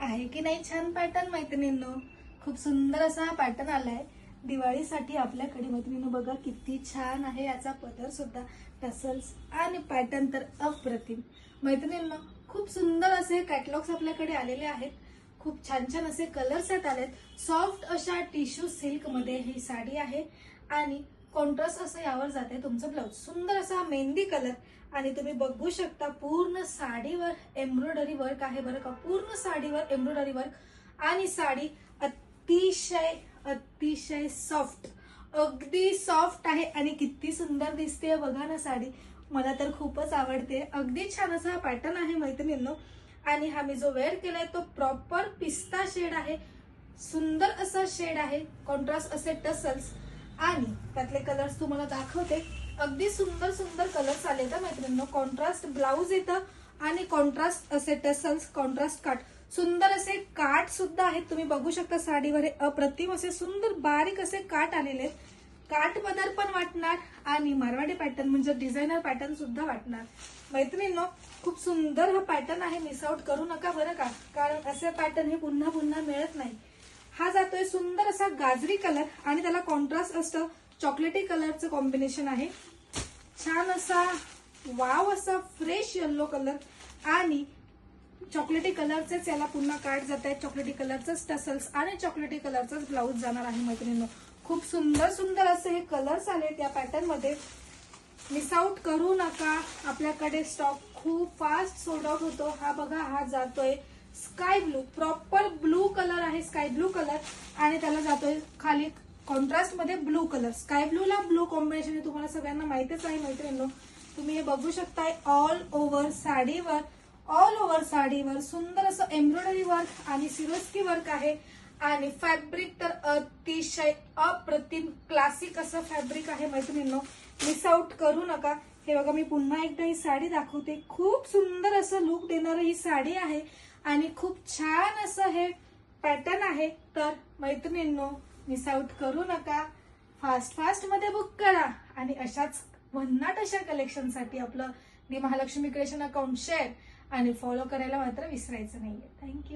आहे की नाही छान पॅटर्न मैत्रिणींनो? खूप सुंदर असा हा पॅटर्न आलाय दिवाळीसाठी आपल्याकडे मैत्रिणींनो. बघा किती छान आहे, याचा पदर सुद्धा, टसल्स आणि पॅटर्न तर अप्रतिम मैत्रिणींनो. खूप सुंदर असे कॅटलॉग्स आपल्याकडे आलेले आहेत. खूप छान छान असे कलर्स आहेत आलेत. सॉफ्ट अशा टिश्यू सिल्क मध्ये ही साडी आहे आणि कॉन्ट्रास्ट असं यावर जाते तुमचं ब्लाउज. सुंदर असा मेहंदी कलर आणि तुम्ही बघू शकता पूर्ण साडीवर एम्ब्रॉयडरी वर्क आहे बरं का. पूर्ण साडीवर एम्ब्रॉयडरी वर्क आणि साडी अतिशय अतिशय सॉफ्ट, अगदी सॉफ्ट आहे आणि किती सुंदर दिसते बघा ना साडी. मला तर खूपच आवडते. अगदी छान असा हा पॅटर्न आहे मैत्रिणींनो. आणि हा मी जो वेअर केलाय तो प्रॉपर पिस्ता शेड आहे. सुंदर असा शेड आहे, कॉन्ट्रास्ट असे टसल्स आणि त्यातले कलर्स तुम्हाला दाखवते. अगदी सुंदर सुंदर कलर्स आले तर मैत्रिणींनो. कॉन्ट्रास्ट ब्लाउज येतं आणि कॉन्ट्रास्ट असे टसल्स, कॉन्ट्रास्ट काट, सुंदर असे काट सुद्धा आहेत. तुम्ही बघू शकता साडीवर अप्रतिम असे सुंदर बारीक असे काट आलेले आहेत. काट पदर पण वाटणार आणि मारवाडी पॅटर्न म्हणजे डिझायनर पॅटर्न सुद्धा वाटणार मैत्रिणींनो. खूप सुंदर हा पॅटर्न आहे, मिस आउट करू नका बरं का, कारण असे पॅटर्न हे पुन्हा पुन्हा मिळत नाही. हा जातोय सुंदर असा गाजरी कलर आणि त्याला कॉन्ट्रास्ट असतं चॉकलेटी कलरचं कॉम्बिनेशन आहे. छान असा वाव असा फ्रेश येल्लो कलर आणि चॉकलेटी कलरचेच याला पुन्हा काट जात आहेत. चॉकलेटी कलरचंच टसल्स आणि चॉकलेटी कलरचाच ब्लाऊज जाणार आहे मैत्रिणींनो. खूप सुंदर सुंदर असे हे कलर्स आले त्या पॅटर्न मध्ये. मिस आउट करू नका, आपल्याकडे स्टॉक खूप फास्ट सोल्ड आउट होतो. हा बघा, हा जातोय sky blue, proper blue colour आहे, स्काय ब्लू कलर आणि त्याला जातोय खाली कॉन्ट्रास्ट मध्ये ब्लू कलर. स्काय ब्लू ला ब्लू कॉम्बिनेशन तुम्हाला सगळ्यांना माहितीच आहे मैत्रिणींनो. तुम्ही हे बघू शकताय ऑल ओव्हर साडीवर, ऑल ओव्हर साडीवर सुंदर असं एम्ब्रॉयडरी वर्क आणि सिरोस्की वर्क आहे. आणि फॅब्रिक तर अतिशय अप्रतिम क्लासिक असं फॅब्रिक आहे मैत्रिणींनो. मिस आउट करू नका. हे बघा, मी पुन्हा एकदा ही साडी दाखवते. खूप सुंदर असं लुक देणारी ही साडी आहे आणि खूप छान असं हे पॅटर्न आहे. तर मैत्रिणींनो, मिस आउट करू नका. फास्ट फास्ट मध्ये बुक करा आणि अशाच भन्नाट अशा कलेक्शन साठी आपलं दी महालक्ष्मी क्रिएशन अकाउंट शेअर आणि फॉलो करायला मात्र विसरायचं नाहीये. थँक्यू.